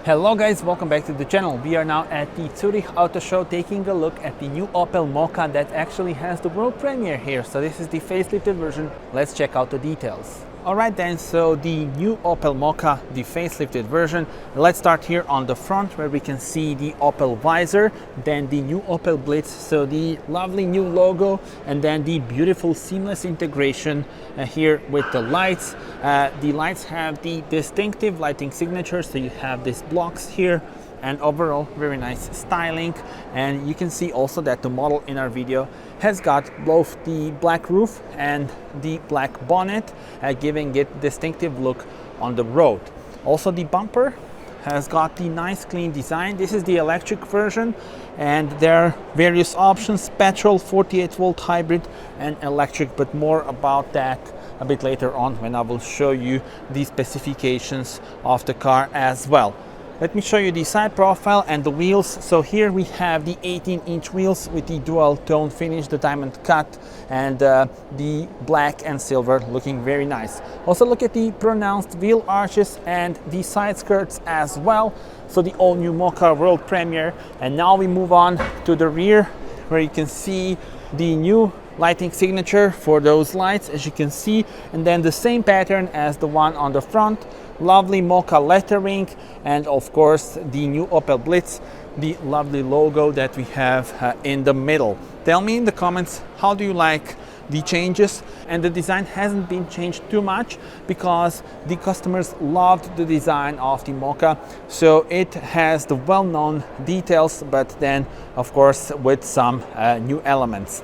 Hello guys, welcome back to the channel. We are now at the Zurich Auto Show taking a look at the new Opel Mokka that actually has the world premiere here. So this is the facelifted version. Let's check out the details. Alright then, so the new Opel Mokka, the facelifted version. Let's start here on the front where we can see the Opel visor, then the new Opel Blitz, so the lovely new logo, and then the beautiful seamless integration here with the lights. The lights have the distinctive lighting signature, so you have these blocks here, and overall very nice styling. And you can see also that the model in our video has got both the black roof and the black bonnet, giving it distinctive look on the road. Also the bumper has got the nice clean design. This is the electric version, and there are various options: petrol, 48-volt hybrid, and electric, but more about that a bit later on when I will show you the specifications of the car as well. Let me show you the side profile and the wheels. So here we have the 18-inch wheels with the dual tone finish, the diamond cut, and the black and silver, looking very nice. Also look at the pronounced wheel arches and the side skirts as well. So the all new Mokka world premiere. And now we move on to the rear, where you can see the new lighting signature for those lights, as you can see, and then the same pattern as the one on the front. Lovely Mokka lettering, and of course the new Opel Blitz, the lovely logo that we have in the middle. Tell me in the comments, how do you like the changes? And the design hasn't been changed too much because the customers loved the design of the Mokka, so it has the well-known details, but then of course with some new elements.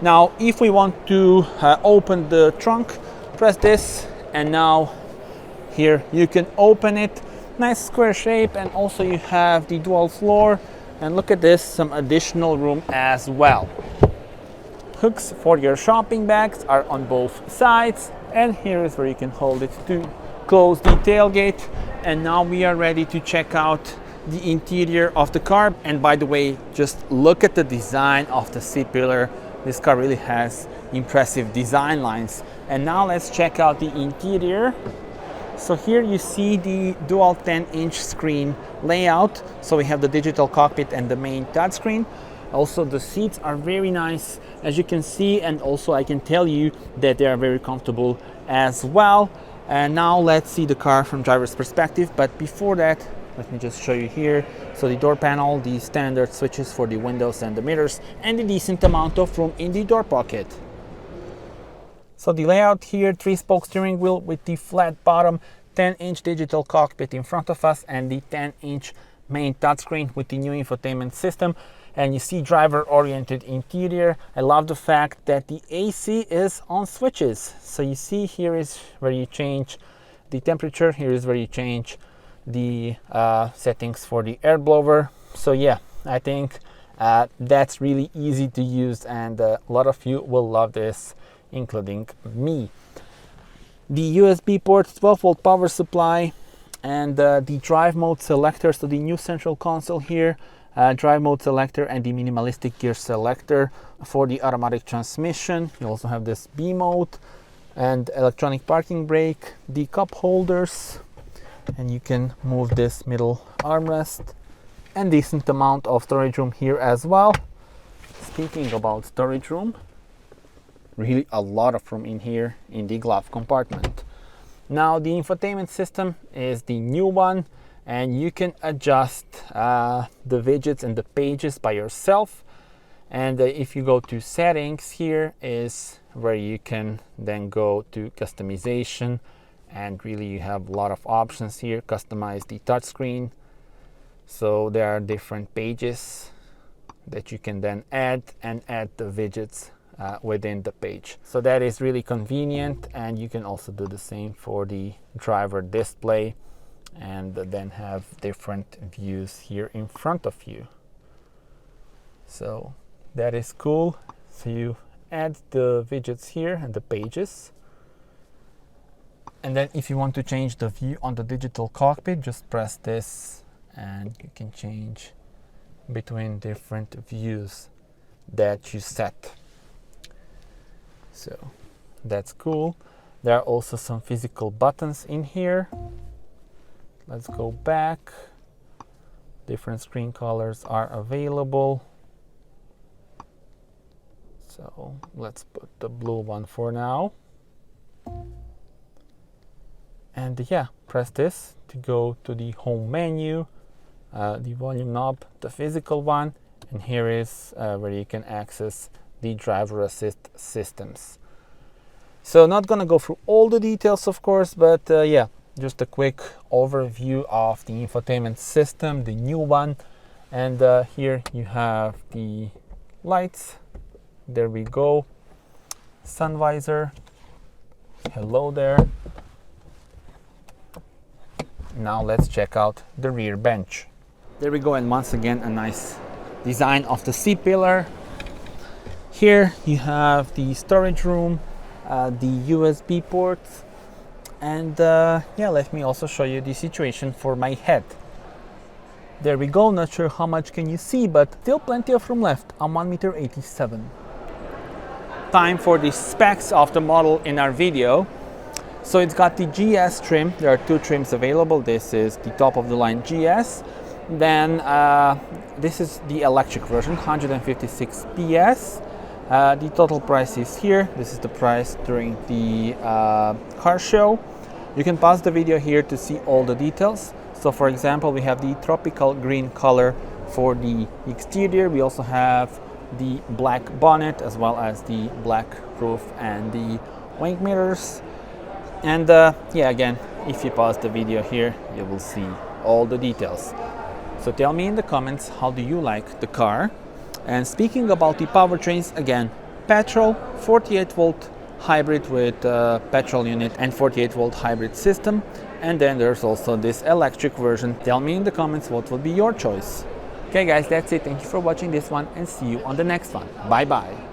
Now if we want to open the trunk, press this, and now here you can open it. Nice square shape, and also you have the dual floor, and look at this, some additional room as well. Hooks for your shopping bags are on both sides, and here is where you can hold it to close the tailgate. And now we are ready to check out the interior of the car. And by the way, just look at the design of the C-pillar. This car really has impressive design lines. And now let's check out the interior. So here you see the dual 10-inch screen layout. So we have the digital cockpit and the main touchscreen. Also the seats are very nice, as you can see, and also I can tell you that they are very comfortable as well. And now let's see the car from driver's perspective, but before that, let me just show you here. So the door panel, the standard switches for the windows and the mirrors, and a decent amount of room in the door pocket. So the layout here, 3-spoke steering wheel with the flat bottom, 10-inch digital cockpit in front of us, and the 10-inch main touchscreen with the new infotainment system. And you see driver-oriented interior. I love the fact that the AC is on switches. So you see here is where you change the temperature. Here is where you change the settings for the air blower. So yeah, I think that's really easy to use, and a lot of you will love this, including me. The USB port, 12-volt power supply, and the drive mode selector. So the new central console here, drive mode selector, and the minimalistic gear selector for the automatic transmission. You also have this B mode and electronic parking brake, the cup holders, and you can move this middle armrest, and decent amount of storage room here as well. Speaking about storage room, really a lot of room in here in the glove compartment. Now the infotainment system is the new one, and you can adjust the widgets and the pages by yourself. And if you go to settings, here is where you can then go to customization, and really you have a lot of options here. Customize the touchscreen, so there are different pages that you can then add, and add the widgets within the page. So that is really convenient, and you can also do the same for the driver display, and then have different views here in front of you. So that is cool. So you add the widgets here and the pages, and then if you want to change the view on the digital cockpit, just press this and you can change between different views that you set. So that's cool. There are also some physical buttons in here. Let's go back. Different screen colors are available. So let's put the blue one for now. And yeah, press this to go to the home menu, the volume knob, the physical one, and here is where you can access the driver assist systems. So not gonna go through all the details, of course, but yeah, just a quick overview of the infotainment system, the new one. And here you have the lights. There we go. Sun visor. Hello there. Now let's check out the rear bench. There we go, and once again a nice design of the C-pillar. Here you have the storage room, the USB ports, and yeah, let me also show you the situation for my head. There we go. Not sure how much can you see, but still plenty of room left. I'm 1.87 m. Time for the specs of the model in our video. So it's got the GS trim. There are two trims available. This is the top of the line GS. Then this is the electric version, 156 PS. The total price is here. This is the price during the car show. You can pause the video here to see all the details. So for example, we have the tropical green color for the exterior. We also have the black bonnet as well as the black roof and the wing mirrors. And yeah, again, if you pause the video here, you will see all the details. So tell me in the comments, how do you like the car? And speaking about the powertrains, again, petrol, 48 volt hybrid with petrol unit and 48 volt hybrid system. And then there's also this electric version. Tell me in the comments what will be your choice. Okay guys, that's it. Thank you for watching this one and see you on the next one. Bye bye.